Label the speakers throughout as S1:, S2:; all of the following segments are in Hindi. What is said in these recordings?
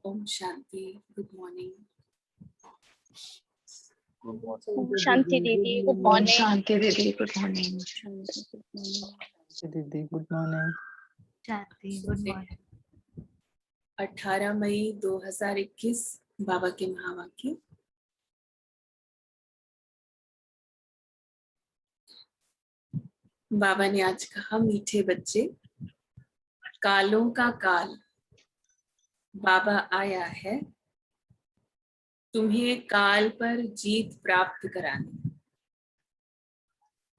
S1: ओम शांति। Good morning.
S2: शांति दीदी, गुड
S3: ओम
S2: मॉर्निंग।
S3: शांति दीदी, गुड मॉर्निंग।
S4: दीदी गुड मॉर्निंग।
S3: शांति, गुड मॉर्निंग।
S1: 18 मई 2021 बाबा के महावाक्य। बाबा ने आज कहा, मीठे बच्चे, कालों का काल बाबा आया है तुम्हें काल पर जीत प्राप्त कराने।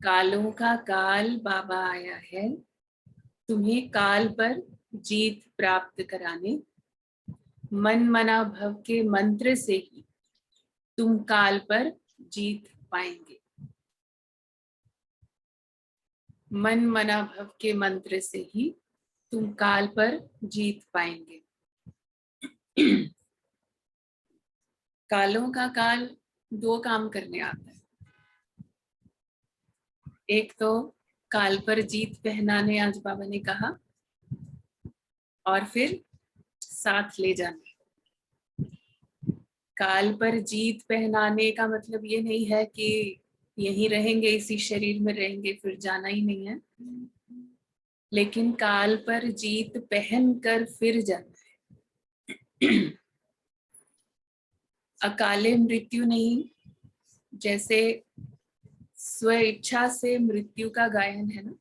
S1: कालों का काल बाबा आया है तुम्हें काल पर जीत प्राप्त कराने। मन मना भव के मंत्र से ही तुम काल पर जीत पाएंगे। मन मना भव के मंत्र से ही तुम काल पर जीत पाएंगे। कालों का काल दो काम करने आता है। एक तो काल पर जीत पहनाने, आज बाबा ने कहा, और फिर साथ ले जाने। काल पर जीत पहनाने का मतलब ये नहीं है कि यहीं रहेंगे, इसी शरीर में रहेंगे, फिर जाना ही नहीं है, लेकिन काल पर जीत पहन कर फिर जाना है। अकाले मृत्यु नहीं, जैसे स्व इच्छा से मृत्यु का गायन है ना,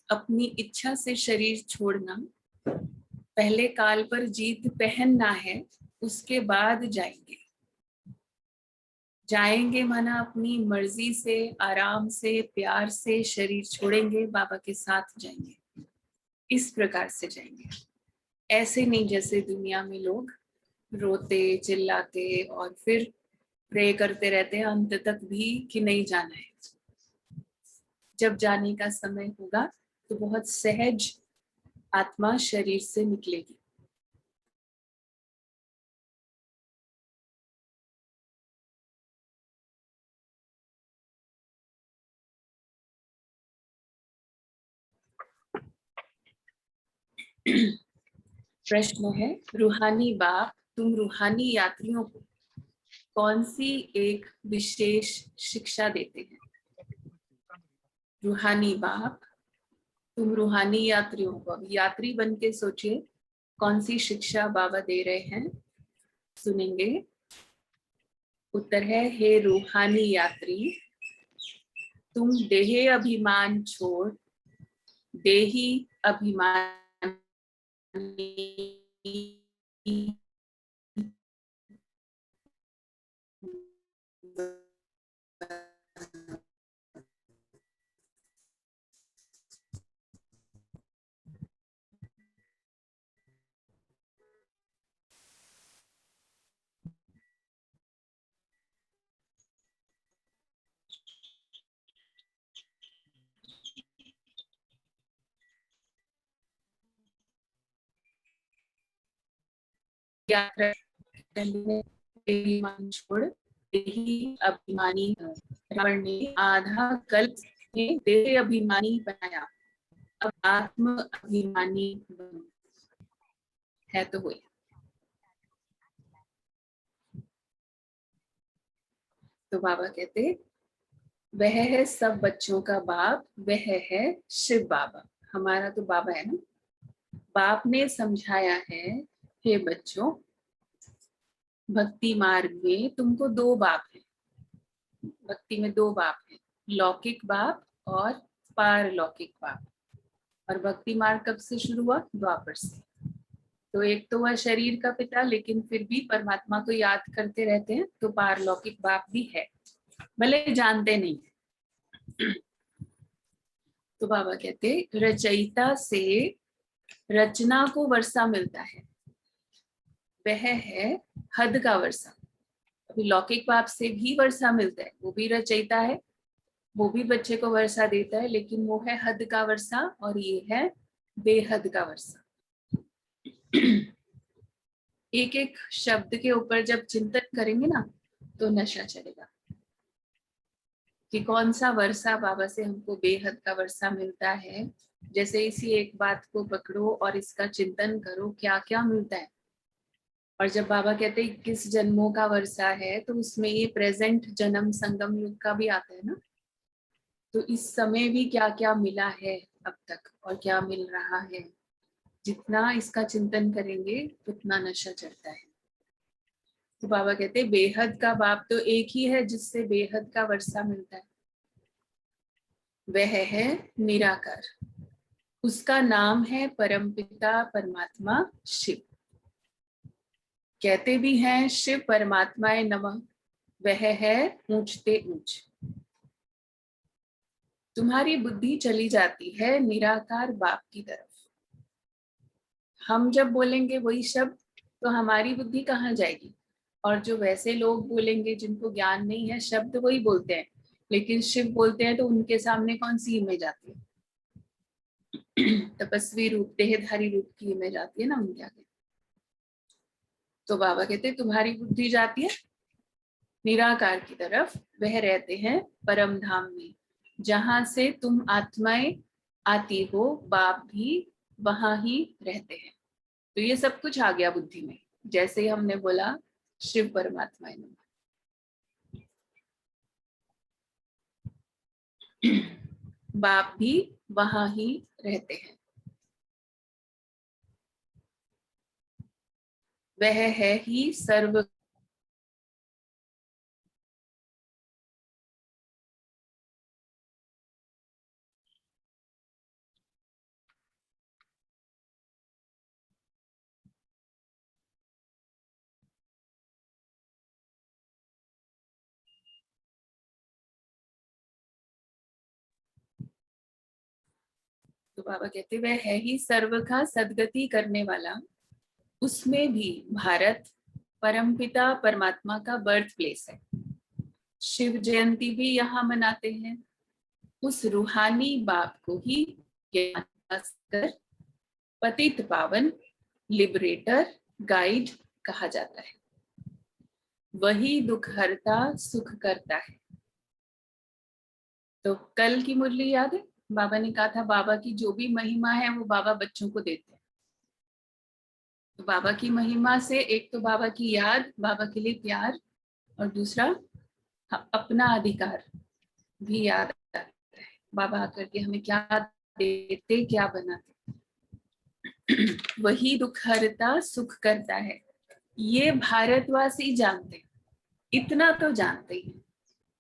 S1: अपनी इच्छा से शरीर छोड़ना, पहले काल पर जीत पहनना है, उसके बाद जाएंगे। जाएंगे माना अपनी मर्जी से, आराम से, प्यार से शरीर छोड़ेंगे, बाबा के साथ जाएंगे। इस प्रकार से जाएंगे, ऐसे नहीं जैसे दुनिया में लोग रोते चिल्लाते और फिर प्रे करते रहते हैं अंत तक भी कि नहीं जाना है। जब जाने का समय होगा तो बहुत सहज आत्मा शरीर से निकलेगी। प्रश्न है, रूहानी बाप, तुम रूहानी यात्रियों को कौन सी एक विशेष शिक्षा देते हैं? रूहानी बाप, तुम रूहानी यात्रियों को, अब यात्री बन के सोचिए कौन सी शिक्षा बाबा दे रहे हैं, सुनेंगे। उत्तर है, हे रूहानी यात्री, तुम देही अभिमान छोड़ देही अभिमान अभिमान छोड़ देही अभिमानी। रावण ने आधा कल्प में देह अभिमानी बनाया, अब आत्म अभिमानी बनो। है तो वही। तो बाबा कहते, वह है सब बच्चों का बाप, वह है शिव बाबा। हमारा तो बाबा है ना। बाप ने समझाया है, हे बच्चों, भक्ति मार्ग में तुमको दो बाप है। भक्ति में दो बाप है, लौकिक बाप और पारलौकिक बाप। और भक्ति मार्ग कब से शुरू हुआ? द्वापर से। तो एक तो वह शरीर का पिता, लेकिन फिर भी परमात्मा को याद करते रहते हैं, तो पारलौकिक बाप भी है, भले जानते नहीं। तो बाबा कहते, रचयिता से रचना को वर्षा मिलता है, वह है हद का वर्षा। अभी लौकिक बाप से भी वर्षा मिलता है, वो भी रचयिता है, वो भी बच्चे को वर्षा देता है, लेकिन वो है हद का वर्षा और ये है बेहद का वर्षा। एक एक शब्द के ऊपर जब चिंतन करेंगे ना, तो नशा चलेगा कि कौन सा वर्षा बाबा से हमको बेहद का वर्षा मिलता है। जैसे इसी एक बात को पकड़ो और इसका चिंतन करो, क्या क्या मिलता है। और जब बाबा कहते हैं 21 जन्मों का वर्षा है, तो उसमें ये प्रेजेंट जन्म संगम युग का भी आता है ना। तो इस समय भी क्या क्या मिला है अब तक और क्या मिल रहा है, जितना इसका चिंतन करेंगे उतना नशा चढ़ता है। तो बाबा कहते हैं बेहद का बाप तो एक ही है जिससे बेहद का वर्षा मिलता है, वह है निराकार। उसका नाम है परमपिता परमात्मा शिव। कहते भी हैं शिव परमात्माए नमः, वह है ऊंचते ऊंच। तुम्हारी बुद्धि चली जाती है निराकार बाप की तरफ। हम जब बोलेंगे वही शब्द, तो हमारी बुद्धि कहाँ जाएगी। और जो वैसे लोग बोलेंगे जिनको ज्ञान नहीं है, शब्द वही बोलते हैं, लेकिन शिव बोलते हैं तो उनके सामने कौन सी इमेज आती है? तपस्वी रूप, देहधारी रूप की इमेज आती है ना उनके आगे। तो बाबा कहते हैं तुम्हारी बुद्धि जाती है निराकार की तरफ, वह रहते हैं परम धाम में, जहां से तुम आत्माएं आती हो, बाप भी वहां ही रहते हैं। तो ये सब कुछ आ गया बुद्धि में, जैसे ही हमने बोला शिव परमात्मा नमः। बाप भी वहां ही रहते हैं। वह है ही सर्व तो बाबा कहते वह है ही सर्व का सदगति करने वाला। उसमें भी भारत परमपिता परमात्मा का बर्थ प्लेस है। शिव जयंती भी यहाँ मनाते हैं। उस रूहानी बाप को ही ज्ञान कर पतित पावन, लिबरेटर, गाइड कहा जाता है। वही दुख हरता सुख करता है। तो कल की मुरली याद है, बाबा ने कहा था बाबा की जो भी महिमा है वो बाबा बच्चों को देते हैं। तो बाबा की महिमा से एक तो बाबा की याद, बाबा के लिए प्यार, और दूसरा अपना अधिकार भी याद आता है। बाबा आकर के हमें क्या देते, क्या बनाते। वही दुख हरता सुख करता है। ये भारतवासी जानते, इतना तो जानते ही।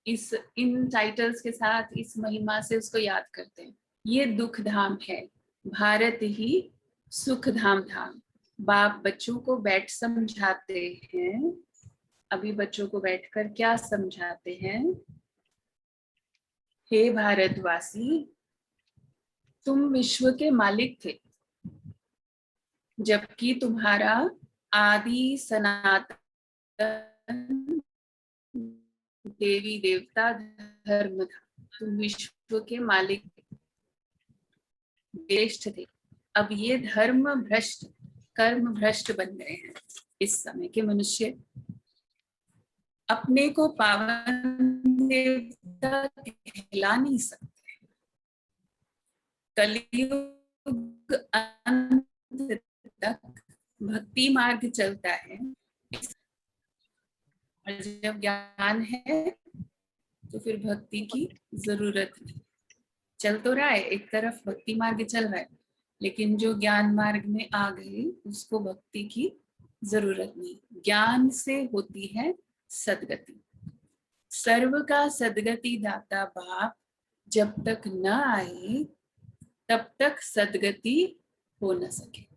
S1: इस इन टाइटल्स के साथ इस महिमा से उसको याद करते हैं। ये दुख धाम है, भारत ही सुख धाम था। बाप बच्चों को बैठ समझाते हैं। अभी बच्चों को बैठकर क्या समझाते हैं? हे भारतवासी, तुम विश्व के मालिक थे, जबकि तुम्हारा आदि सनातन देवी देवता धर्म था। तुम विश्व के मालिक श्रेष्ठ थे। अब ये धर्म भ्रष्ट, कर्म भ्रष्ट बन गए हैं। इस समय के मनुष्य अपने को पावन देवता कहला नहीं सकते। कलयुग अंत तक भक्ति मार्ग चलता है, और जब ज्ञान है तो फिर भक्ति की जरूरत नहीं। चल तो रहा है, एक तरफ भक्ति मार्ग चल रहा है, लेकिन जो ज्ञान मार्ग में आ गए उसको भक्ति की जरूरत नहीं। ज्ञान से होती है सदगति। सर्व का सदगति दाता बाप जब तक न आए तब तक सदगति हो न सके।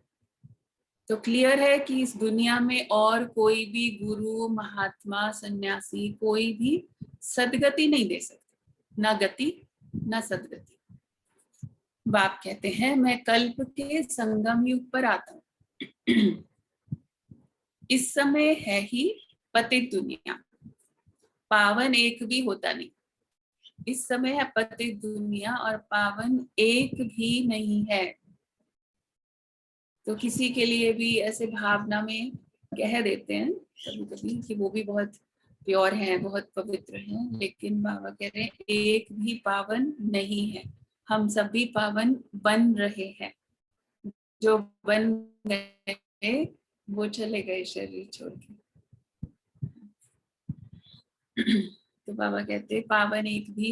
S1: तो क्लियर है कि इस दुनिया में और कोई भी गुरु, महात्मा, सन्यासी कोई भी सदगति नहीं दे सकते, ना गति ना सदगति। बाप कहते हैं मैं कल्प के संगम युग पर आता हूं। इस समय है ही पतित दुनिया, पावन एक भी होता नहीं। इस समय है पतित दुनिया और पावन एक भी नहीं है। तो किसी के लिए भी ऐसे भावना में कह देते हैं कभी कभी कि वो भी बहुत प्योर हैं, बहुत पवित्र हैं, लेकिन बाबा कह रहे हैं एक भी पावन नहीं है। हम सभी पावन बन रहे हैं। जो बन गए वो चले गए शरीर छोड़ के। तो बाबा कहते पावन एक भी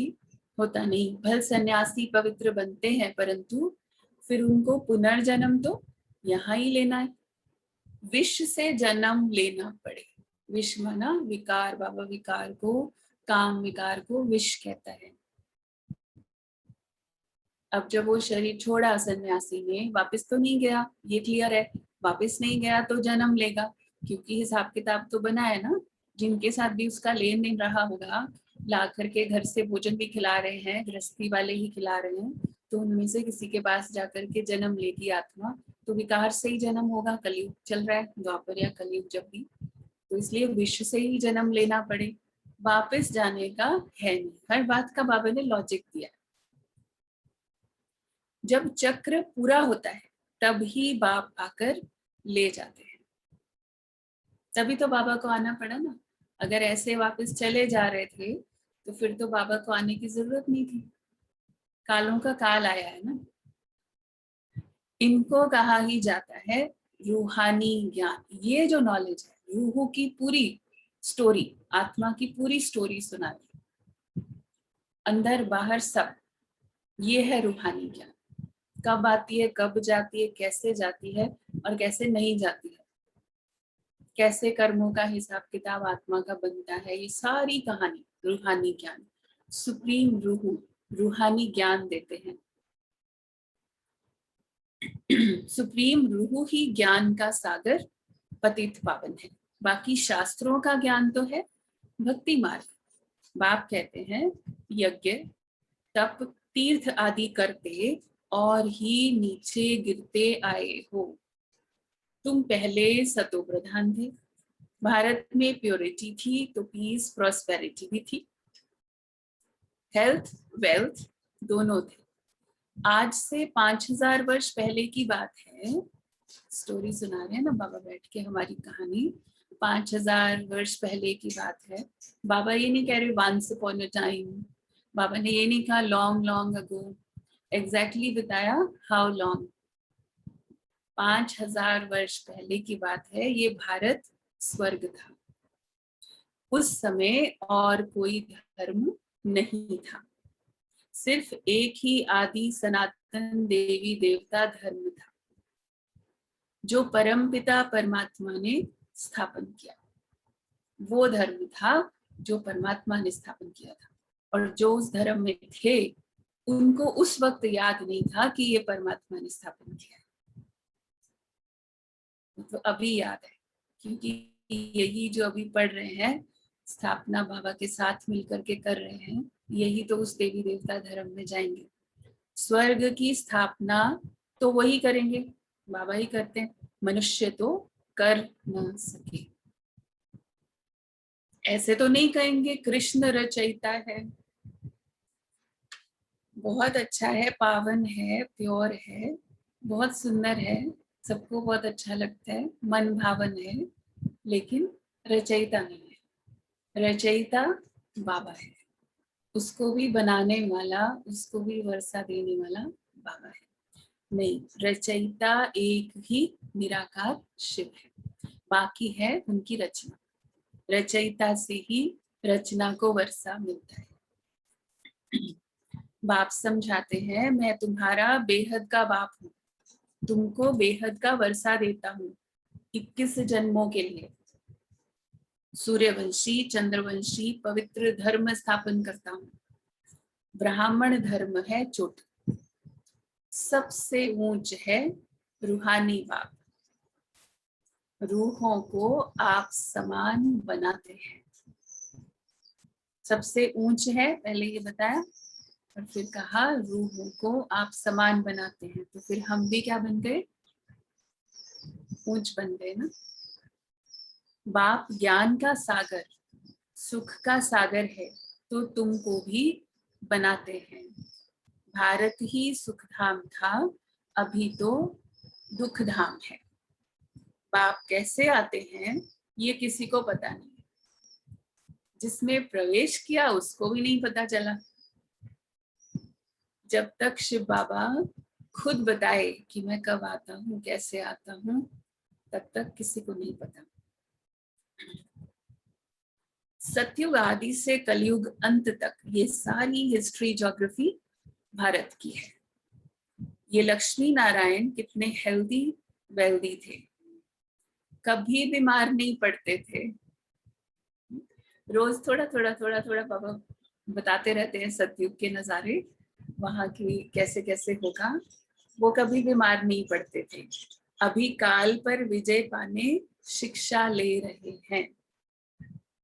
S1: होता नहीं। भल सन्यासी पवित्र बनते हैं परंतु फिर उनको पुनर्जन्म तो यहाँ ही लेना है, विष से जन्म लेना पड़े। विष माना विकार, बाबा विकार को, काम विकार को विष कहता है। अब जब वो शरीर छोड़ा सन्यासी ने, वापस तो नहीं गया, ये क्लियर है, वापस नहीं गया तो जन्म लेगा, क्योंकि हिसाब किताब तो बना है ना, जिनके साथ भी उसका लेन देन रहा होगा, ला करके घर से भोजन भी खिला रहे हैं, गृहस्थी वाले ही खिला रहे हैं, तो उनमें से किसी के पास जाकर के जन्म लेगी आत्मा, तो विकार से ही जन्म होगा। कलयुग चल रहा है, द्वापर या कलयुग जब भी, तो इसलिए विश्व से ही जन्म लेना पड़े, वापस जाने का है नहीं। हर बात का बाबा ने लॉजिक दिया। जब चक्र पूरा होता है तब ही बाप आकर ले जाते हैं, तभी तो बाबा को आना पड़ा ना। अगर ऐसे वापस चले जा रहे थे तो फिर तो बाबा को आने की जरूरत नहीं थी। कालों का काल आया है ना। इनको कहा ही जाता है रूहानी ज्ञान। ये जो नॉलेज है, रूह की पूरी स्टोरी, आत्मा की पूरी स्टोरी सुना दी, अंदर बाहर सब, ये है रूहानी ज्ञान। कब आती है, कब जाती है, कैसे जाती है और कैसे नहीं जाती है, कैसे कर्मों का हिसाब किताब आत्मा का बनता है, ये सारी कहानी रूहानी ज्ञान, सुप्रीम रूह रूहानी ज्ञान देते हैं। सुप्रीम रूह ही ज्ञान का सागर पतित पावन है। बाकी शास्त्रों का ज्ञान तो है भक्ति मार्ग। बाप कहते हैं यज्ञ तप तीर्थ आदि करते और ही नीचे गिरते आए हो। तुम पहले सतो प्रधान थे, भारत में प्योरिटी थी तो पीस प्रॉस्पेरिटी भी थी, हेल्थ वेल्थ दोनों थे। आज से 5000 वर्ष पहले की बात है, स्टोरी सुना रहे हैं ना बाबा बैठ के, हमारी कहानी 5000 वर्ष पहले की बात है। बाबा ये नहीं कह रहे वंस अपॉन अ टाइम, बाबा ने ये नहीं कहा लॉन्ग लॉन्ग अगो, एग्जैक्टली बताया हाउ लॉन्ग। 5000 वर्ष पहले की बात है। ये भारत स्वर्ग था उस समय, और कोई धर्म नहीं था, सिर्फ एक ही आदि सनातन देवी देवता धर्म था जो परमपिता परमात्मा ने स्थापन किया। वो धर्म था जो परमात्मा ने स्थापन किया था, और जो उस धर्म में थे उनको उस वक्त याद नहीं था कि ये परमात्मा ने स्थापन किया, तो अभी याद है, क्योंकि यही जो अभी पढ़ रहे हैं स्थापना बाबा के साथ मिलकर के कर रहे हैं, यही तो उस देवी देवता धर्म में जाएंगे। स्वर्ग की स्थापना तो वही करेंगे, बाबा ही करते हैं, मनुष्य तो कर न सके। ऐसे तो नहीं कहेंगे कृष्ण रचयिता है, बहुत अच्छा है, पावन है, प्योर है, बहुत सुंदर है, सबको बहुत अच्छा लगता है, मन भावन है, लेकिन रचयिता नहीं है। रचयिता बाबा है, उसको भी बनाने वाला, उसको भी वर्षा देने वाला बाबा है। नहीं, रचयिता एक ही निराकार शिव है, बाकी है उनकी रचना। रचयिता से ही रचना को वर्षा मिलता है। बाप समझाते हैं मैं तुम्हारा बेहद का बाप हूँ, तुमको बेहद का वर्षा देता हूँ 21 जन्मों के लिए। सूर्यवंशी चंद्रवंशी पवित्र धर्म स्थापन करता हूँ। ब्राह्मण धर्म है चोट, सबसे ऊंच है रूहानी बाप। रूहों को आप समान बनाते हैं, सबसे ऊंच है, पहले ये बताया, और फिर कहा रूहों को आप समान बनाते हैं, तो फिर हम भी क्या बन गए, ऊंच बन गए ना। बाप ज्ञान का सागर, सुख का सागर है, तो तुमको भी बनाते हैं। भारत ही सुख धाम था, अभी तो दुख धाम है। बाप कैसे आते हैं ये किसी को पता नहीं, जिसमें प्रवेश किया उसको भी नहीं पता चला। जब तक शिव बाबा खुद बताए कि मैं कब आता हूँ, कैसे आता हूँ, तब तक किसी को नहीं पता। सतयुग आदि से कलयुग अंत तक ये सारी हिस्ट्री ज्योग्राफी भारत की है। ये लक्ष्मी नारायण कितने हेल्दी वेल्दी थे, कभी बीमार नहीं पड़ते थे। रोज थोड़ा थोड़ा थोड़ा थोड़ा बाबा बताते रहते हैं सतयुग के नजारे, वहां की कैसे कैसे होगा। वो कभी बीमार नहीं पड़ते थे। अभी काल पर विजय पाने शिक्षा ले रहे हैं,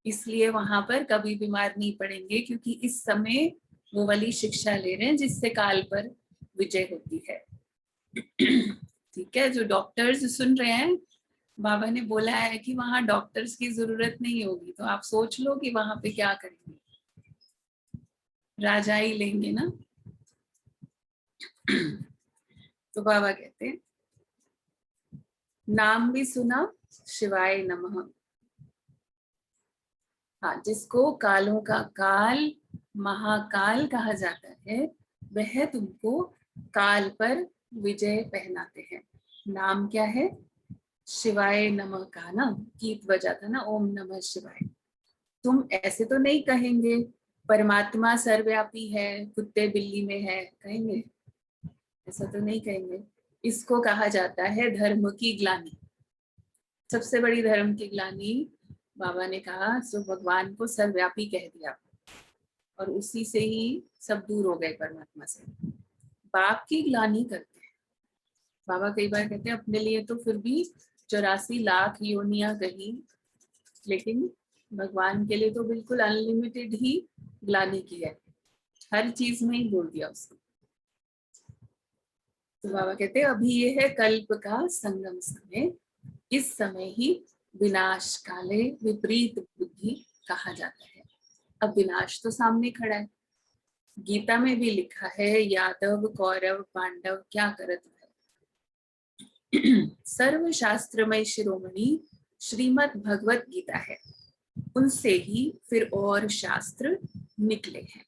S1: इसलिए वहां पर कभी बीमार नहीं पड़ेंगे, क्योंकि इस समय वो वाली शिक्षा ले रहे हैं जिससे काल पर विजय होती है। ठीक है, जो डॉक्टर्स सुन रहे हैं, बाबा ने बोला है कि वहां डॉक्टर्स की जरूरत नहीं होगी, तो आप सोच लो कि वहां पे क्या करेंगे, राजा ही लेंगे ना। तो बाबा कहते हैं नाम भी सुना शिवाय नमः। हाँ, जिसको कालों का काल महाकाल कहा जाता है, वह तुमको काल पर विजय पहनाते हैं। नाम क्या है? शिवाय नमः का ना गीत बजा था ना, ओम नमः शिवाय। तुम ऐसे तो नहीं कहेंगे परमात्मा सर्वव्यापी है, कुत्ते बिल्ली में है, कहेंगे? ऐसा तो नहीं कहेंगे। इसको कहा जाता है धर्म की ग्लानि। सबसे बड़ी धर्म की ग्लानि बाबा ने कहा, सो भगवान को सर्वव्यापी कह दिया और उसी से ही सब दूर हो गए परमात्मा से। बाप की ग्लानि करते हैं। बाबा कई बार कहते हैं अपने लिए तो फिर भी 84 लाख योनियां गई, लेकिन भगवान के लिए तो बिल्कुल अनलिमिटेड ही ग्लानि की है, हर चीज में ही बोल दिया उसको। तो बाबा कहते हैं अभी ये है कल्प का संगम समय, इस समय ही विनाश काले विपरीत बुद्धि कहा जाता है। अब विनाश तो सामने खड़ा है, गीता में भी लिखा है यादव कौरव पांडव क्या करत है। सर्व शास्त्रमय शिरोमणि श्रीमद् भगवत गीता है, उनसे ही फिर और शास्त्र निकले हैं।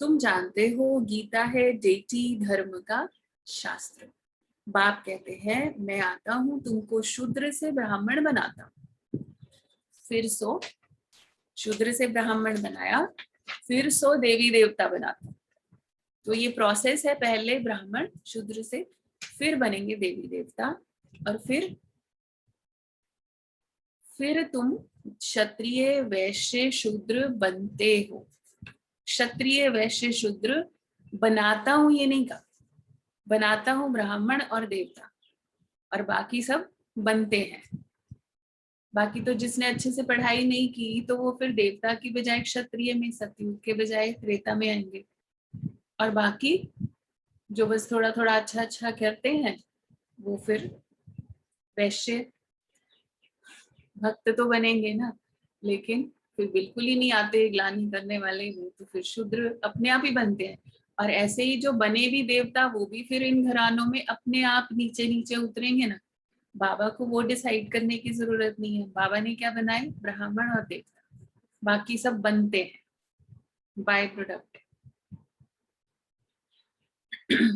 S1: तुम जानते हो गीता है डेटी धर्म का शास्त्र। बाप कहते हैं मैं आता हूं तुमको शूद्र से ब्राह्मण बनाता हूं, फिर सो शूद्र से ब्राह्मण बनाया, फिर सो देवी देवता बनाता। तो ये प्रोसेस है, पहले ब्राह्मण शूद्र से, फिर बनेंगे देवी देवता, और फिर तुम क्षत्रिय वैश्य शूद्र बनते हो। क्षत्रिय वैश्य शूद्र बनाता हूं ये नहीं कहा, बनाता हूं ब्राह्मण और देवता, और बाकी सब बनते हैं। बाकी तो जिसने अच्छे से पढ़ाई नहीं की तो वो फिर देवता की बजाय क्षत्रिय में, सतयुग के बजाय त्रेता में आएंगे, और बाकी जो बस थोड़ा थोड़ा अच्छा अच्छा करते हैं वो फिर वैश्य भक्त तो बनेंगे ना, लेकिन फिर बिल्कुल ही नहीं आते ग्लानि करने वाले, वो तो फिर शूद्र अपने आप ही बनते हैं। और ऐसे ही जो बने भी देवता वो भी फिर इन घरानों में अपने आप नीचे नीचे उतरेंगे ना। बाबा को वो डिसाइड करने की जरूरत नहीं है, बाबा ने क्या बनाए, ब्राह्मण और देवता, बाकी सब बनते हैं बाय प्रोडक्ट।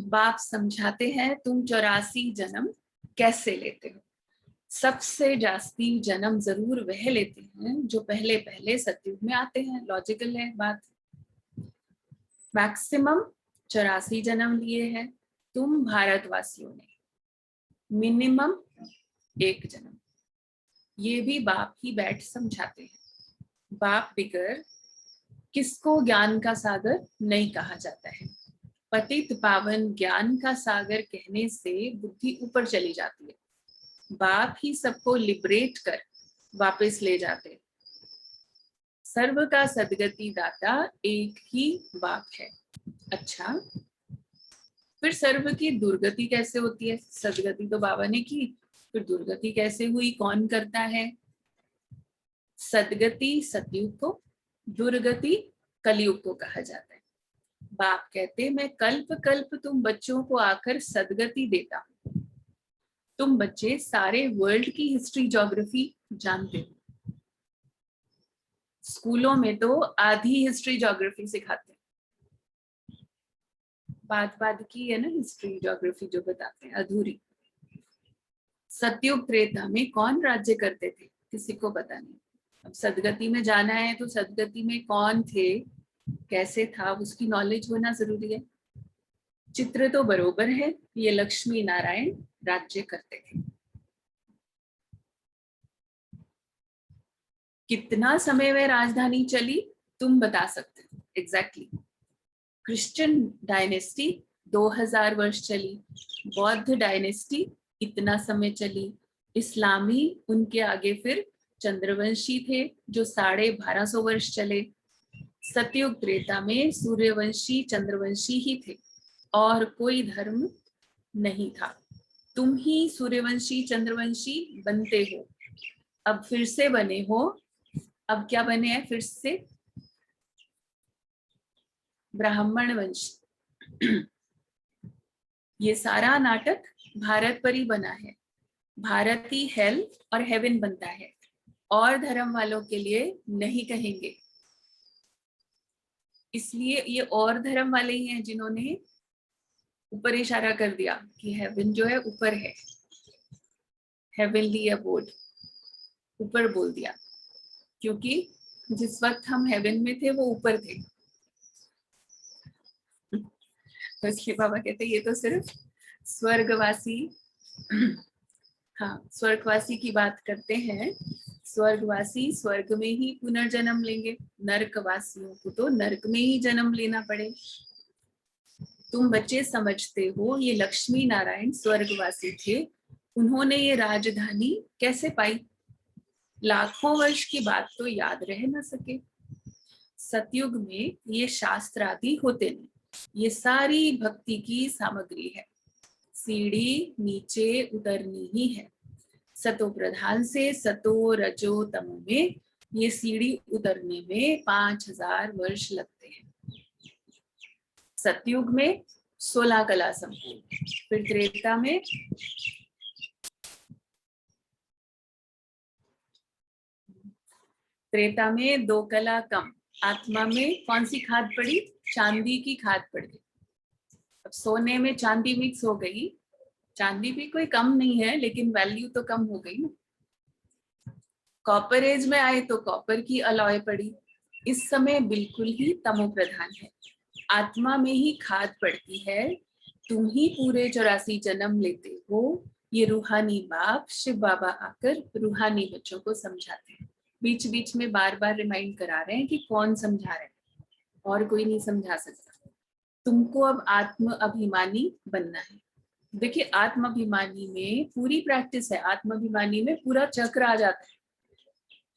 S1: बाप समझाते हैं तुम 84 जन्म कैसे लेते हो। सबसे जास्ती जन्म जरूर वह लेते हैं जो पहले पहले सतयुग में आते हैं, लॉजिकल है बात। मैक्सिमम 84 जन्म लिए हैं तुम भारतवासियों ने, मिनिमम 1 जन्म। ये भी बाप ही बैठ समझाते हैं। बाप बिगर किसको ज्ञान का सागर नहीं कहा जाता है। पतित पावन ज्ञान का सागर कहने से बुद्धि ऊपर चली जाती है, बाप ही सबको लिबरेट कर वापस ले जाते। सर्व का सदगति दाता एक ही बाप है। अच्छा, फिर सर्व की दुर्गति कैसे होती है? सदगति तो बाबा ने की, फिर दुर्गति कैसे हुई, कौन करता है? सदगति सतयुग को, दुर्गति कलयुग को कहा जाता है। बाप कहते मैं कल्प कल्प तुम बच्चों को आकर सदगति देता हूं। तुम बच्चे सारे वर्ल्ड की हिस्ट्री ज्योग्राफी जानते हो, स्कूलों में तो आधी हिस्ट्री ज्योग्राफी सिखाते हैं, बाद की है ना हिस्ट्री ज्योग्राफी जो बताते हैं, अधूरी। सतयुग त्रेता में कौन राज्य करते थे, किसी को पता नहीं। अब सदगति में जाना है तो सदगति में कौन थे, कैसे था, उसकी नॉलेज होना जरूरी है। चित्र तो बरोबर है, ये लक्ष्मी नारायण राज्य करते थे। कितना समय में राजधानी चली तुम बता सकते हो एग्जैक्टली? क्रिश्चियन डायनेस्टी 2000 वर्ष चली, बौद्ध डायनेस्टी इतना समय चली, इस्लामी उनके आगे फिर चंद्रवंशी थे जो 1250 वर्ष चले। सतयुग त्रेता में सूर्यवंशी चंद्रवंशी ही थे और कोई धर्म नहीं था। तुम ही सूर्यवंशी चंद्रवंशी बनते हो, अब फिर से बने हो। अब क्या बने हैं फिर से? ब्राह्मण वंश। ये सारा नाटक भारत पर ही बना है। भारत ही हेल और हेवन बनता है, और धर्म वालों के लिए नहीं कहेंगे। इसलिए ये और धर्म वाले ही हैं जिन्होंने ऊपर इशारा कर दिया कि हेवन जो है ऊपर है, हेवनली अबोर्ड, ऊपर बोल दिया, क्योंकि जिस वक्त हम हेवन में थे वो ऊपर थे। तो इसलिए बाबा कहते ये तो सिर्फ स्वर्गवासी, हाँ स्वर्गवासी की बात करते हैं। स्वर्गवासी स्वर्ग में ही पुनर्जन्म लेंगे, नरकवासियों को तो नरक में ही जन्म लेना पड़े। तुम बच्चे समझते हो ये लक्ष्मी नारायण स्वर्गवासी थे, उन्होंने ये राजधानी कैसे पाई? लाखों वर्ष की बात तो याद रह ना सके। सतयुग में ये शास्त्र आदि होते नहीं, ये सारी भक्ति की सामग्री है। सीढ़ी नीचे उतरनी ही है। सतो प्रधान से सतो रजो तमो में ये सीढ़ी उतरने में 5000 वर्ष लगते हैं। सतयुग में 16 कला संपूर्ण, फिर त्रेता में त्रेता में 2 कला कम। आत्मा में कौन सी खाद पड़ी? चांदी की खाद पड़ गई। अब सोने में चांदी मिक्स हो गई, चांदी भी कोई कम नहीं है लेकिन वैल्यू तो कम हो गई ना। कॉपर एज में आए तो कॉपर की अलॉय पड़ी। इस समय बिल्कुल ही तमो प्रधान है, आत्मा में ही खाद पड़ती है। तुम ही पूरे 84 जन्म लेते हो। ये रूहानी बाप शिव बाबा आकर रूहानी बच्चों को समझाते हैं। बीच बीच में बार बार रिमाइंड करा रहे हैं कि कौन समझा रहे हैं, और कोई नहीं समझा सकता। तुमको अब आत्म अभिमानी बनना है। देखिए आत्माभिमानी में पूरी प्रैक्टिस है। आत्माभिमानी में पूरा चक्र आ जाता है,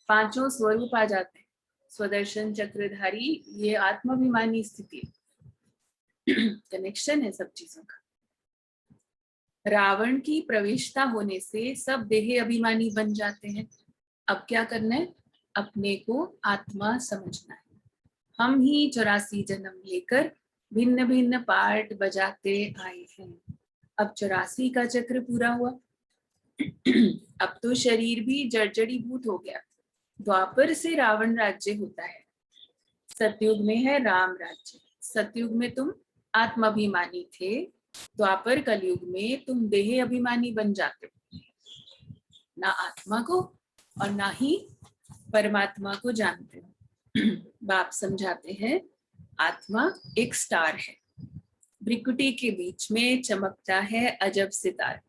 S1: 5 स्वरूप आ जाते हैं, स्वदर्शन चक्रधारी, ये आत्माभिमानी स्थिति कनेक्शन है सब चीजों का। रावण की प्रवेशता होने से सब देह अभिमानी बन जाते हैं। अब क्या करना है? अपने को आत्मा समझना है। हम ही 84 जन्म लेकर भिन्न भिन्न पार्ट बजाते आए हैं। अब 84 का चक्र पूरा हुआ। अब तो शरीर भी जर्जरीभूत हो गया। द्वापर से रावण राज्य होता है, सतयुग में है राम राज्य। सतयुग में तुम आत्माभिमानी थे, द्वापर कलयुग में तुम देह अभिमानी बन जाते हो। ना आत्मा को और ना ही परमात्मा को जानते हो। बाप समझाते हैं आत्मा एक स्टार है, भ्रिकुटी के बीच में चमकता है अजब सितारा।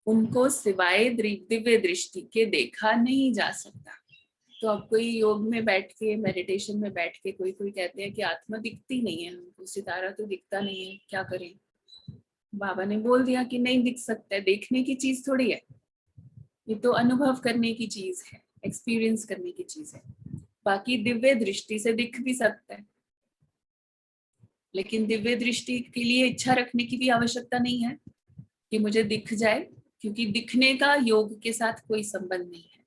S1: उनको सिवाय दिव्य दृष्टि के देखा नहीं जा सकता। तो अब कोई योग में बैठ के, मेडिटेशन में बैठ के कोई कहते हैं कि आत्मा दिखती नहीं है, उनको सितारा तो दिखता नहीं है, क्या करें? बाबा ने बोल दिया कि नहीं दिख सकता है। देखने की चीज थोड़ी है, ये तो अनुभव करने की चीज है, एक्सपीरियंस करने की चीज है। बाकी दिव्य दृष्टि से दिख भी सकता है, लेकिन दिव्य दृष्टि के लिए इच्छा रखने की भी आवश्यकता नहीं है कि मुझे दिख जाए, क्योंकि दिखने का योग के साथ कोई संबंध नहीं है।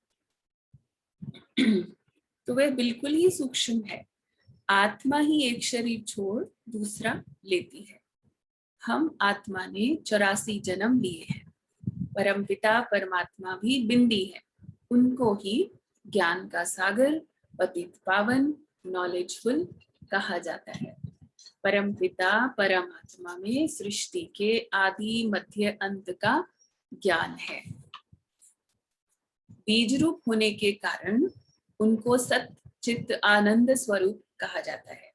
S1: तो वह बिल्कुल ही सूक्ष्म है। आत्मा ही एक शरीर छोड़ दूसरा लेती है। हम आत्मा ने 84 जन्म लिए हैं। परमपिता परमात्मा भी बिंदी है, उनको ही ज्ञान का सागर, पतित पावन, नॉलेजफुल कहा जाता है। परमपिता परमात्मा में सृष्टि के आदि मध्य अंत का ज्ञान है। बीज रूप होने के कारण उनको सत चित्त आनंद स्वरूप कहा जाता है।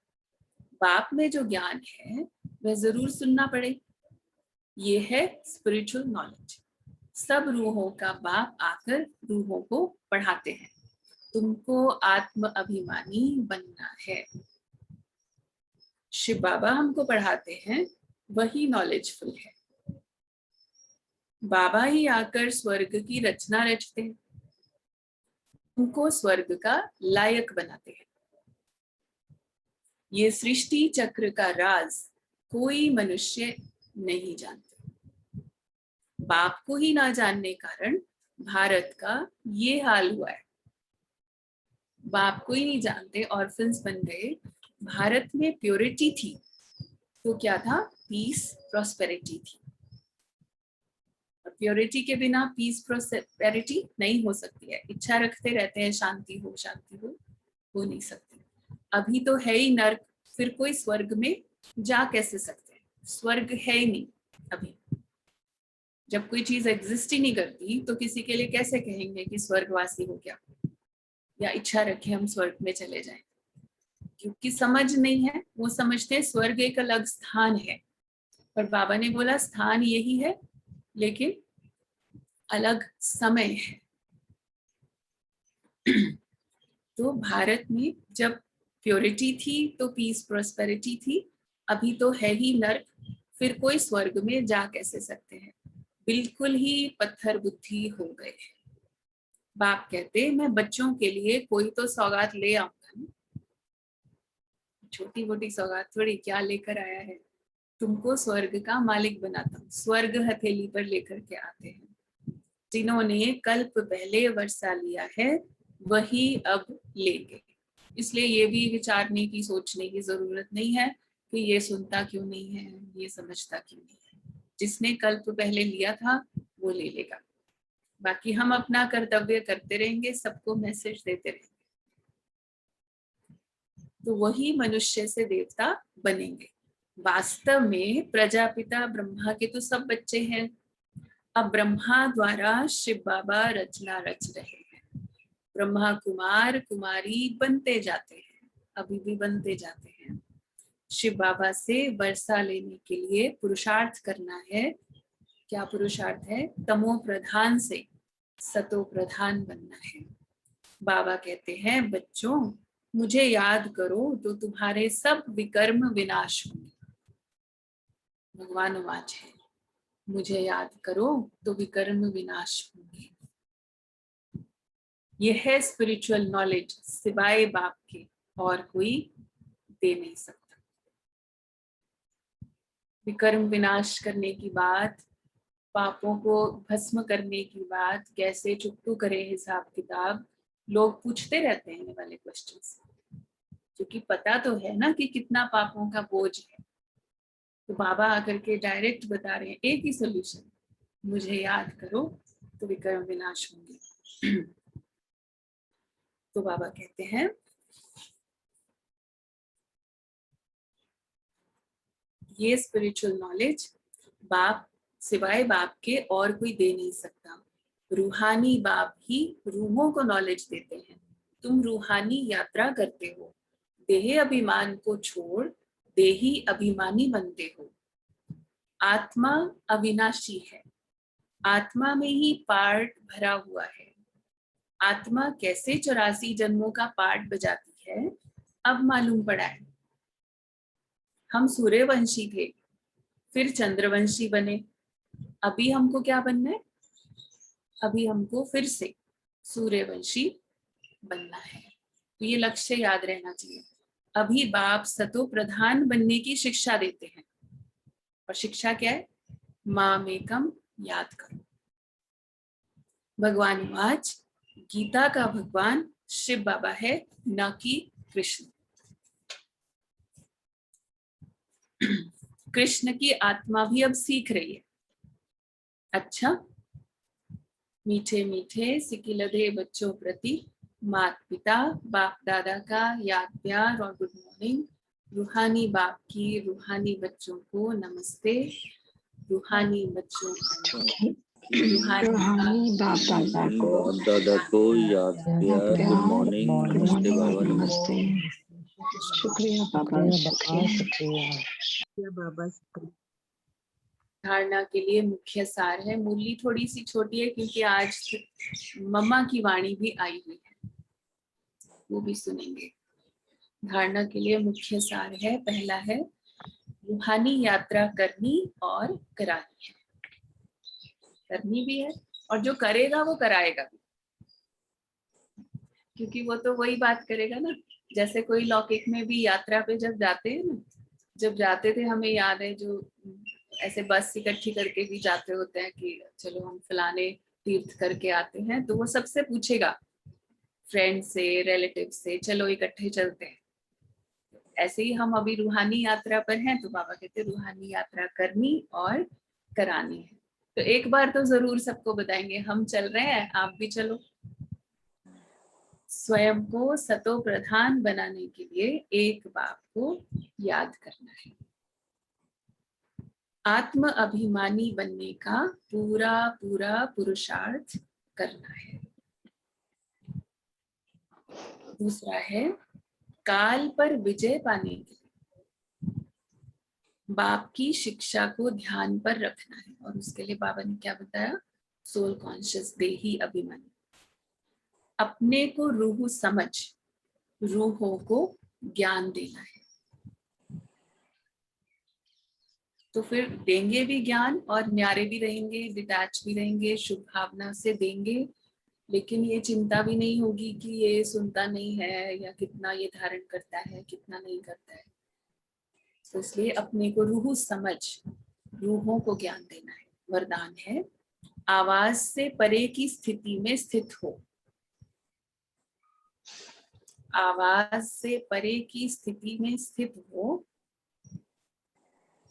S1: बाप में जो ज्ञान है वह जरूर सुनना पड़े। ये है स्पिरिचुअल नॉलेज। सब रूहों का बाप आकर रूहों को पढ़ाते हैं, तुमको आत्म अभिमानी बनना है। शिव बाबा हमको पढ़ाते हैं, वही नॉलेजफुल है। बाबा ही आकर स्वर्ग की रचना रचते हैं, उनको स्वर्ग का लायक बनाते हैं। ये सृष्टि चक्र का राज कोई मनुष्य नहीं जानते। बाप को ही ना जानने कारण भारत का ये हाल हुआ है। बाप को ही नहीं जानते, ऑर्फन्स बन गए। भारत में प्योरिटी थी तो क्या था? पीस प्रॉस्पेरिटी थी। प्योरिटी के बिना पीस प्रॉस्पेरिटी नहीं हो सकती है। इच्छा रखते रहते हैं शांति हो हो नहीं सकती। अभी तो है ही नर्क, फिर कोई स्वर्ग में जा कैसे सकते हैं? स्वर्ग है ही नहीं अभी। जब कोई चीज एग्जिस्ट ही नहीं करती तो किसी के लिए कैसे कहेंगे कि स्वर्गवासी हो गया या इच्छा रखे हम स्वर्ग में चले जाएं? क्योंकि समझ नहीं है। वो समझते हैं स्वर्ग एक अलग स्थान है, पर बाबा ने बोला स्थान यही है लेकिन अलग समय है। तो भारत में जब प्योरिटी थी तो पीस प्रॉस्पेरिटी थी। अभी तो है ही नर्क, फिर कोई स्वर्ग में जा कैसे सकते हैं? बिल्कुल ही पत्थर बुद्धि हो गए। बाप कहते मैं बच्चों के लिए कोई तो सौगात ले आऊंगा। छोटी मोटी सौगात थोड़ी, क्या लेकर आया है? तुमको स्वर्ग का मालिक बनाता हूँ। स्वर्ग हथेली पर लेकर के आते हैं। जिन्होंने कल्प पहले वर्षा लिया है वही अब लेंगे। इसलिए ये भी विचारने की, सोचने की जरूरत नहीं है कि ये सुनता क्यों नहीं है, ये समझता क्यों नहीं है। जिसने कल्प पहले लिया था वो ले लेगा। बाकी हम अपना कर्तव्य करते रहेंगे, सबको मैसेज देते रहेंगे, तो वही मनुष्य से देवता बनेंगे। वास्तव में प्रजापिता ब्रह्मा के तो सब बच्चे हैं। अब ब्रह्मा द्वारा शिव बाबा रचना रच रहे हैं। ब्रह्मा कुमार कुमारी बनते जाते हैं, अभी भी बनते जाते हैं। शिव बाबा से वर्षा लेने के लिए पुरुषार्थ करना है। क्या पुरुषार्थ है? तमो प्रधान से सतो प्रधान बनना है। बाबा कहते हैं बच्चों मुझे याद करो तो तुम्हारे सब विकर्म विनाश होंगे। भगवान वाच है, मुझे याद करो तो विकर्म विनाश होंगे। यह है स्पिरिचुअल नॉलेज, सिवाय बाप के और कोई दे नहीं सकता। विकर्म विनाश करने की बात, पापों को भस्म करने की बात, कैसे चुकतू करे हिसाब किताब, लोग पूछते रहते हैं वाले क्वेश्चंस, क्योंकि पता तो है ना कि कितना पापों का बोझ है। तो बाबा आकर के डायरेक्ट बता रहे हैं एक ही सोल्यूशन, मुझे याद करो तो विकर्म विनाश होंगे। तो बाबा कहते हैं ये स्पिरिचुअल नॉलेज बाप सिवाय बाप के और कोई दे नहीं सकता। रूहानी बाप ही रूहों को नॉलेज देते हैं। तुम रूहानी यात्रा करते हो, देह अभिमान को छोड़ देही अभिमानी बनते हो। आत्मा अविनाशी है, आत्मा में ही पार्ट भरा हुआ है। आत्मा कैसे 84 जन्मों का पार्ट बजाती है अब मालूम पड़ा है। हम सूर्यवंशी थे, फिर चंद्रवंशी बने। अभी हमको क्या बनना है? अभी हमको फिर से सूर्यवंशी बनना है। तो ये लक्ष्य याद रहना चाहिए। अभी बाप सतो प्रधान बनने की शिक्षा देते हैं, और शिक्षा क्या है? मामेकम याद करो। भगवान वाच गीता का भगवान शिव बाबा है, न कि कृष्ण। कृष्ण की आत्मा भी अब सीख रही है। अच्छा, मीठे मीठे सिकिलधे बच्चों प्रति माता पिता बाप दादा का याद प्यार और गुड मॉर्निंग। रूहानी बाप की रूहानी बच्चों को नमस्ते। रूहानी बच्चों को
S2: रूहानी बाप दादा को
S4: दादा को याद प्यार गुड मॉर्निंग नमस्ते बाबा
S2: नमस्ते। शुक्रिया बाबा,
S3: शुक्रिया
S5: बाबा।
S1: धारणा के लिए मुख्य सार है। मुरली थोड़ी सी छोटी है क्योंकि आज मम्मा की वाणी भी आई हुई है, वो भी सुनेंगे। धारणा के लिए मुख्य सार है, पहला है रूहानी यात्रा करनी और करानी है। करनी भी है और जो करेगा वो कराएगा भी, क्योंकि वो तो वही बात करेगा ना। जैसे कोई लौकिक में भी यात्रा पे जब जाते हैं ना, जब जाते थे हमें याद है, जो ऐसे बस इकट्ठी करके भी जाते होते हैं कि चलो हम फलाने तीर्थ करके आते हैं, तो वो सबसे पूछेगा, फ्रेंड से, रिलेटिव से, चलो इकट्ठे चलते हैं। ऐसे ही हम अभी रूहानी यात्रा पर हैं, तो बाबा कहते हैं रूहानी यात्रा करनी और करानी है। तो एक बार तो जरूर सबको बताएंगे, हम चल रहे हैं, आप भी चलो। स्वयं को सतो प्रधान बनाने के लिए एक बाप को याद करना है। आत्म अभिमानी बनने का पूरा पूरा पुरुषार्थ करना है। दूसरा है काल पर विजय पाने के लिए बाप की शिक्षा को ध्यान पर रखना है। और उसके लिए बाबा ने क्या बताया? सोल कॉन्शियस देही अभिमानी, अपने को रूह समझ, रूहों को ज्ञान देना है। तो फिर देंगे भी ज्ञान और न्यारे भी रहेंगे, डिटैच भी रहेंगे, शुभ भावना से देंगे, लेकिन ये चिंता भी नहीं होगी कि ये सुनता नहीं है या कितना ये धारण करता है, कितना नहीं करता है। तो इसलिए अपने को रूह समझ, रूहों को ज्ञान देना है। वरदान है आवाज से परे की स्थिति में स्थित हो। आवाज से परे की स्थिति में स्थित हो,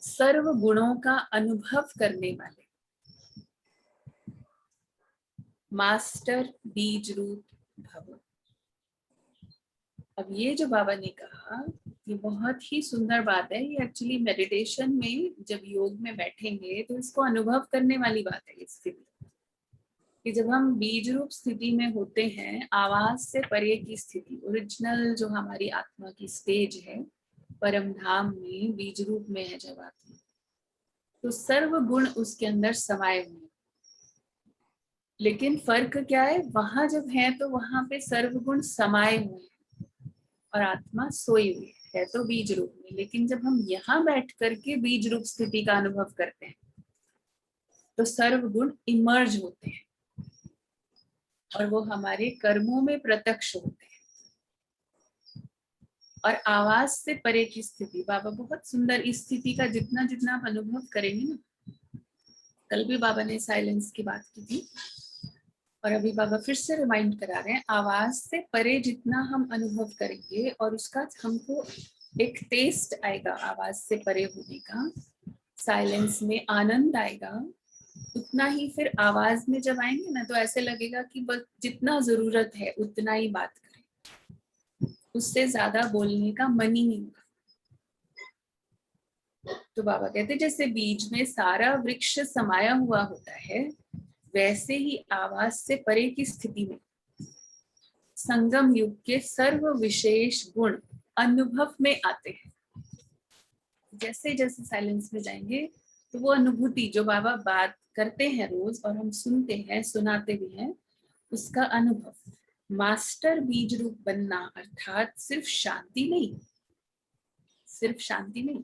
S1: सर्व गुणों का अनुभव करने वाले मास्टर बीज रूप भव। अब ये जो बाबा ने कहा, ये बहुत ही सुंदर बात है। ये एक्चुअली मेडिटेशन में जब योग में बैठेंगे तो इसको अनुभव करने वाली बात है। इस स्थिति कि जब हम बीज रूप स्थिति में होते हैं, आवाज से परे की स्थिति, ओरिजिनल जो हमारी आत्मा की स्टेज है, परम धाम में बीज रूप में है जब आत्मा, तो सर्व गुण उसके अंदर समाये हुए। लेकिन फर्क क्या है, वहां जब है तो वहां पे सर्व गुण समाये हुए और आत्मा सोई हुई है तो बीज रूप में। लेकिन जब हम यहाँ बैठ करके बीज रूप स्थिति का अनुभव करते हैं तो सर्व गुण इमर्ज होते हैं और वो हमारे कर्मों में प्रत्यक्ष होते हैं। और आवाज से परे की स्थिति, बाबा बहुत सुंदर, इस स्थिति का जितना जितना आप अनुभव करेंगे ना, कल भी बाबा ने साइलेंस की बात की थी और अभी बाबा फिर से रिमाइंड करा रहे हैं, आवाज से परे जितना हम अनुभव करेंगे और उसका हमको एक टेस्ट आएगा, आवाज से परे होने का, साइलेंस में आनंद आएगा, उतना ही फिर आवाज में जब आएंगे ना तो ऐसे लगेगा कि बस जितना जरूरत है उतना ही बात करें, उससे ज्यादा बोलने का मन ही नहीं होगा। तो बाबा कहते जैसे बीज में सारा वृक्ष समाया हुआ होता है, वैसे ही आवाज से परे की स्थिति में संगम युग के सर्व विशेष गुण अनुभव में आते हैं। जैसे जैसे साइलेंस में जाएंगे तो वो अनुभूति जो बाबा बात करते हैं रोज और हम सुनते हैं, सुनाते भी हैं, उसका अनुभव, मास्टर बीज रूप बनना अर्थात सिर्फ शांति नहीं, सिर्फ शांति नहीं,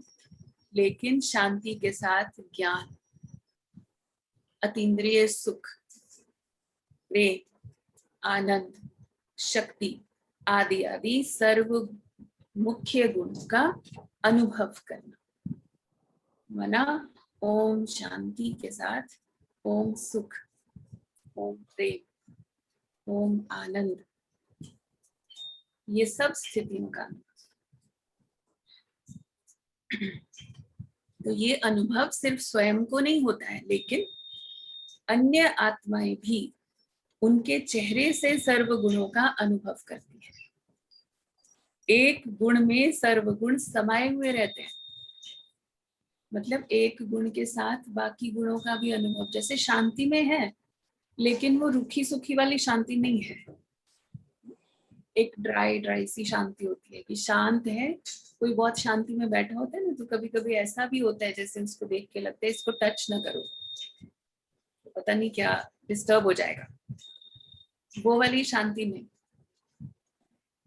S1: लेकिन शांति के साथ ज्ञान, अतीन्द्रिय सुख, प्रेम, आनंद, शक्ति आदि आदि सर्व मुख्य गुणों का अनुभव करना। मना ओम शांति के साथ ओम सुख, ओम प्रेम, ओम आनंद, ये सब स्थितियों का तो ये अनुभव सिर्फ स्वयं को नहीं होता है, लेकिन अन्य आत्माएं भी उनके चेहरे से सर्व गुणों का अनुभव करती है। एक गुण में सर्व गुण समाये हुए रहते हैं। मतलब एक गुण के साथ बाकी गुणों का भी अनुभव, जैसे शांति में है लेकिन वो रूखी सूखी वाली शांति नहीं है। एक ड्राई सी शांति होती है कि शांत है, कोई बहुत शांति में बैठा होता है ना, तो कभी कभी ऐसा भी होता है जैसे उसको देख के लगता है इसको टच ना करो, तो पता नहीं क्या डिस्टर्ब हो जाएगा। वो वाली शांति में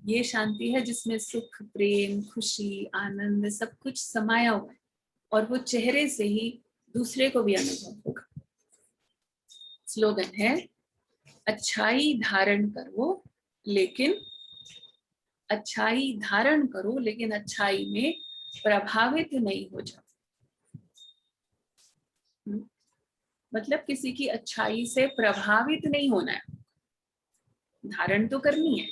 S1: ये शांति है जिसमें सुख, प्रेम, खुशी, आनंद सब कुछ समाया हुआ है और वो चेहरे से ही दूसरे को भी अनुभव होगा। स्लोगन है, अच्छाई धारण करो लेकिन अच्छाई में प्रभावित नहीं हो जाओ। मतलब किसी की अच्छाई से प्रभावित नहीं होना है, धारण तो करनी है।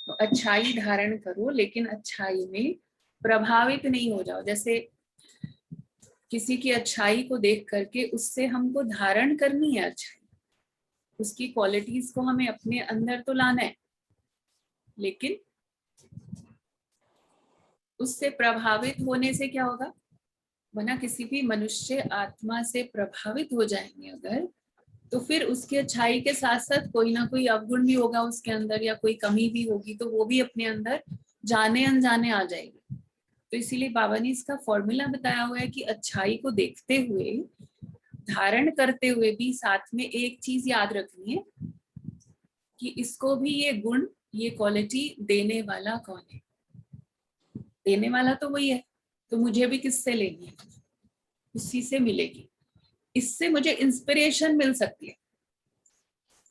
S1: तो अच्छाई धारण करो लेकिन अच्छाई में प्रभावित नहीं हो जाओ। जैसे किसी की अच्छाई को देख करके उससे हमको धारण करनी है अच्छाई, उसकी क्वालिटीज को हमें अपने अंदर तो लाना है, लेकिन उससे प्रभावित होने से क्या होगा, वरना किसी भी मनुष्य आत्मा से प्रभावित हो जाएंगे अगर, तो फिर उसकी अच्छाई के साथ साथ कोई ना कोई अवगुण भी होगा उसके अंदर या कोई कमी भी होगी, तो वो भी अपने अंदर जाने अनजाने आ जाएगी। तो इसीलिए बाबा ने इसका फॉर्मूला बताया हुआ है कि अच्छाई को देखते हुए, धारण करते हुए भी साथ में एक चीज याद रखनी है कि इसको भी ये गुण, ये क्वालिटी देने वाला कौन है। देने वाला तो वही है, तो मुझे भी किससे लेनी है, उसी से मिलेगी। इससे मुझे इंस्पिरेशन मिल सकती है।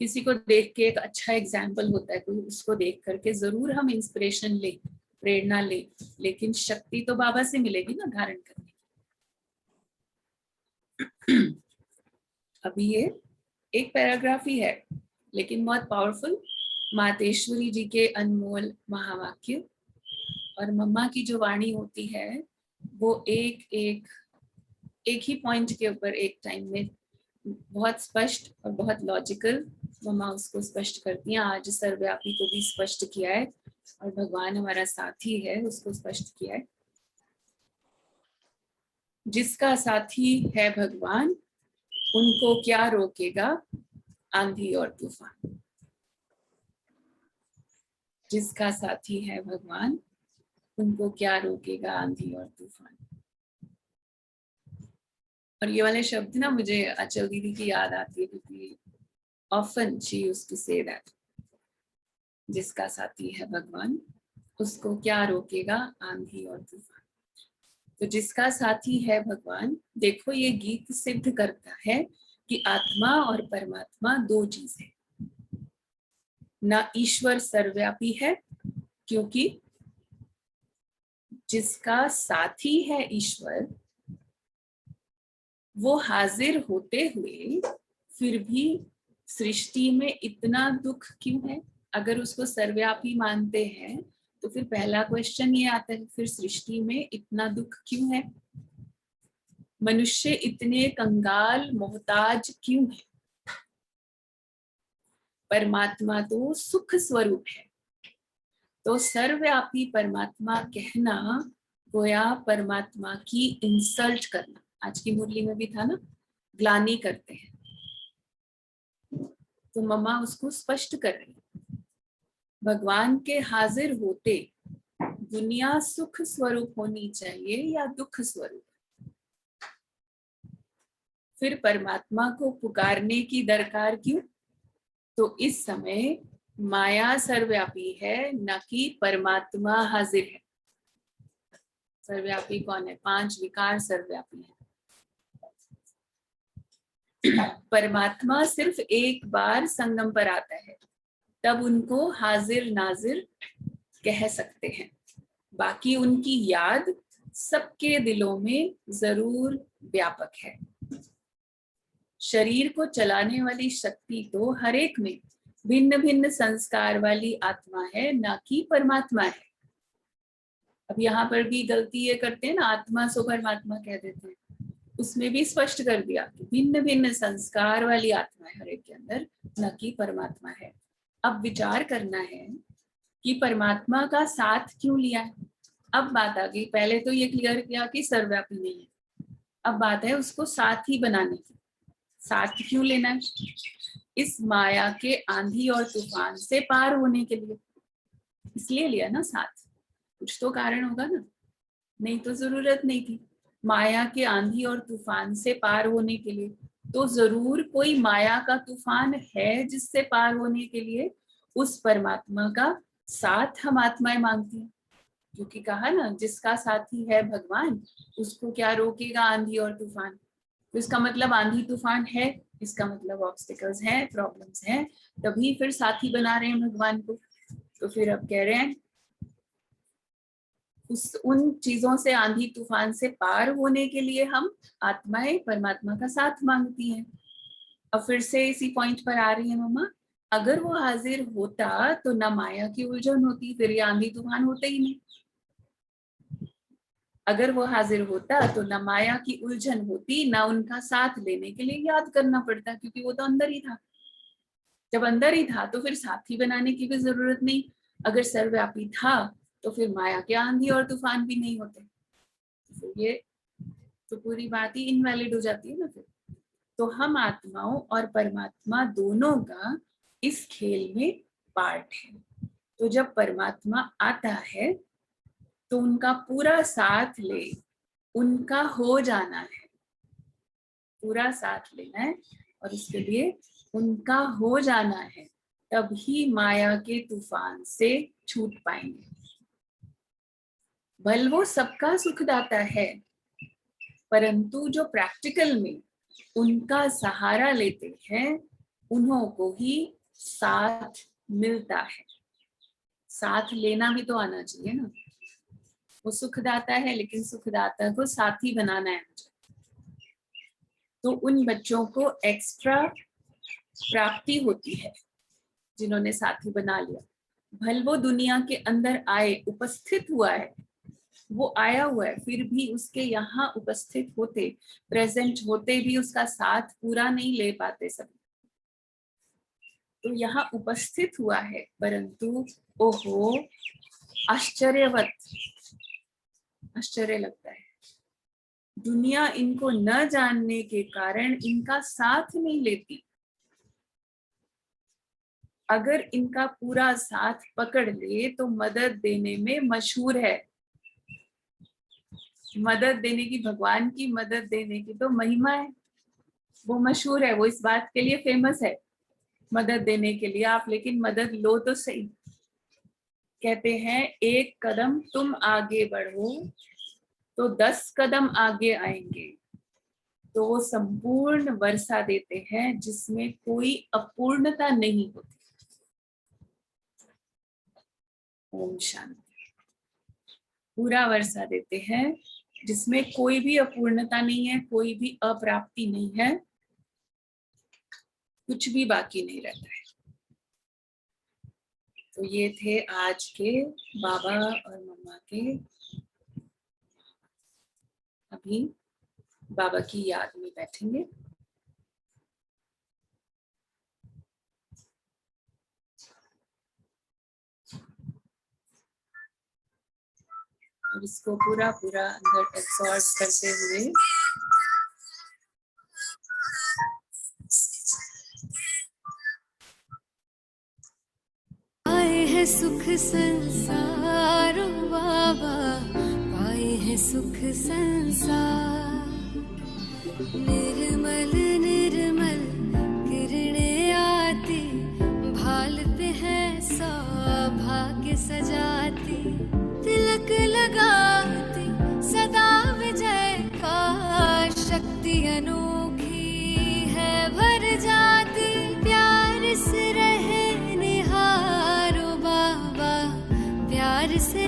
S1: किसी को देख के, एक अच्छा एग्जाम्पल होता है कोई, उसको देख करके जरूर हम इंस्पिरेशन ले, प्रेरणा ले, लेकिन शक्ति तो बाबा से मिलेगी ना धारण करने की। अभी ये एक पैराग्राफ ही है लेकिन बहुत पावरफुल, मातेश्वरी जी के अनमोल महावाक्य। और मम्मा की जो वाणी होती है वो एक ही पॉइंट के ऊपर एक टाइम में बहुत स्पष्ट और बहुत लॉजिकल मम्मा उसको स्पष्ट करती हैं। आज सर्वव्यापी को भी स्पष्ट किया है और भगवान हमारा साथी है उसको स्पष्ट किया है। जिसका साथी है भगवान उनको क्या रोकेगा आंधी और तूफान। जिसका साथी है भगवान उनको क्या रोकेगा आंधी और तूफान। और ये वाले शब्द ना मुझे अचल दीदी की याद आती है क्योंकि often she used to say that, जिसका साथी है भगवान उसको क्या रोकेगा आंधी और तूफान। तो जिसका साथी है भगवान, देखो ये गीत सिद्ध करता है कि आत्मा और परमात्मा दो चीज है ना। ईश्वर सर्वव्यापी है क्योंकि जिसका साथी है ईश्वर, वो हाजिर होते हुए फिर भी सृष्टि में इतना दुख क्यों है। अगर उसको सर्वव्यापी मानते हैं तो फिर पहला क्वेश्चन ये आता है, फिर सृष्टि में इतना दुख क्यों है, मनुष्य इतने कंगाल मोहताज क्यों है। परमात्मा तो सुख स्वरूप है, तो सर्वव्यापी परमात्मा कहना गोया परमात्मा की इंसल्ट करना। आज की मुरली में भी था ना, ग्लानि करते हैं। तो मम्मा उसको स्पष्ट कर रही है, भगवान के हाजिर होते दुनिया सुख स्वरूप होनी चाहिए या दुख स्वरूप। फिर परमात्मा को पुकारने की दरकार क्यों। तो इस समय माया सर्वव्यापी है न कि परमात्मा हाजिर है। सर्वव्यापी कौन है, पांच विकार सर्वव्यापी है। परमात्मा सिर्फ एक बार संगम पर आता है तब उनको हाजिर नाजिर कह सकते हैं, बाकी उनकी याद सबके दिलों में जरूर व्यापक है। शरीर को चलाने वाली शक्ति तो हर एक में भिन्न भिन्न संस्कार वाली आत्मा है, ना कि परमात्मा है। अब यहाँ पर भी गलती ये करते हैं ना, आत्मा सो परमात्मा कह देते हैं। उसमें भी स्पष्ट कर दिया कि भिन्न भिन्न संस्कार वाली आत्मा है हर एक के अंदर, न कि परमात्मा है। अब विचार करना है कि परमात्मा का साथ क्यों लिया है। अब बात आ गई, पहले तो ये क्लियर किया कि सर्वव्यापी नहीं है, अब बात है उसको साथ ही बनाने की। साथ क्यों लेना है? इस माया के आंधी और तूफान से पार होने के लिए इसलिए लिया ना साथ। कुछ तो कारण होगा ना, नहीं तो जरूरत नहीं थी। माया के आंधी और तूफान से पार होने के लिए तो जरूर कोई माया का तूफान है जिससे पार होने के लिए उस परमात्मा का साथ हम आत्माएं मांगती हैं। क्योंकि कहा ना, जिसका साथी है भगवान उसको क्या रोकेगा आंधी और तूफान। तो इसका मतलब आंधी तूफान है, इसका मतलब ऑब्स्टिकल्स हैं, प्रॉब्लम्स हैं, तभी फिर साथी बना रहे हैं भगवान को। तो फिर अब कह रहे हैं उन चीजों से, आंधी तूफान से पार होने के लिए हम आत्माएं परमात्मा का साथ मांगती हैं। अब फिर से इसी पॉइंट पर आ रही है मम्मा, अगर वो हाजिर होता तो ना माया की उलझन होती, फिर ये आंधी तूफान होते ही नहीं। अगर वो हाजिर होता तो ना माया की उलझन होती, ना उनका साथ लेने के लिए याद करना पड़ता, क्योंकि वो तो अंदर ही था। जब अंदर ही था तो फिर साथी बनाने की भी जरूरत नहीं। अगर सर्वव्यापी था तो फिर माया के आंधी और तूफान भी नहीं होते। तो ये तो पूरी बात ही इनवैलिड हो जाती है ना फिर। तो हम आत्माओं और परमात्मा दोनों का इस खेल में पार्ट है। तो जब परमात्मा आता है तो उनका पूरा साथ ले, उनका हो जाना है, पूरा साथ लेना है और उसके लिए उनका हो जाना है, तभी माया के तूफान से छूट पाएंगे। भल वो सबका सुखदाता है, परंतु जो प्रैक्टिकल में उनका सहारा लेते हैं उन्हों को ही साथ मिलता है। साथ लेना भी तो आना चाहिए ना। वो सुखदाता है लेकिन सुखदाता को साथी बनाना है मुझे। तो उन बच्चों को एक्स्ट्रा प्राप्ति होती है जिन्होंने साथी बना लिया। भल वो दुनिया के अंदर आए, उपस्थित हुआ है, वो आया हुआ है, फिर भी उसके यहाँ उपस्थित होते, प्रेजेंट होते भी उसका साथ पूरा नहीं ले पाते सभी। तो यहाँ उपस्थित हुआ है, परंतु ओहो आश्चर्यवत, आश्चर्य लगता है। दुनिया इनको न जानने के कारण इनका साथ नहीं लेती। अगर इनका पूरा साथ पकड़ ले तो मदद देने में मशहूर है। मदद देने की, भगवान की मदद देने की तो महिमा है, वो मशहूर है, वो इस बात के लिए फेमस है मदद देने के लिए। आप लेकिन मदद लो तो सही। कहते हैं एक कदम तुम आगे बढ़ो तो 10 कदम आगे आएंगे। तो वो संपूर्ण वर्षा देते हैं जिसमें कोई अपूर्णता नहीं होती। ओम शांति। पूरा वर्षा देते हैं जिसमें कोई भी अपूर्णता नहीं है, कोई भी अप्राप्ति नहीं है, कुछ भी बाकी नहीं रहता है। तो ये थे आज के बाबा और मम्मा के। अभी बाबा की याद में बैठेंगे। और इसको पूरा पूरा अंदर एब्सॉर्ब करते हुए
S5: आए हैं सुख संसार बाबा, पाए हैं सुख संसार। निर्मल निर्मल किरणें आती, भालते हैं सौभाग्य सजाती। तिलक लगाती सदा विजय का, शक्ति अनोखी है भर जाती। प्यार से रहे निहारो बाबा, प्यार से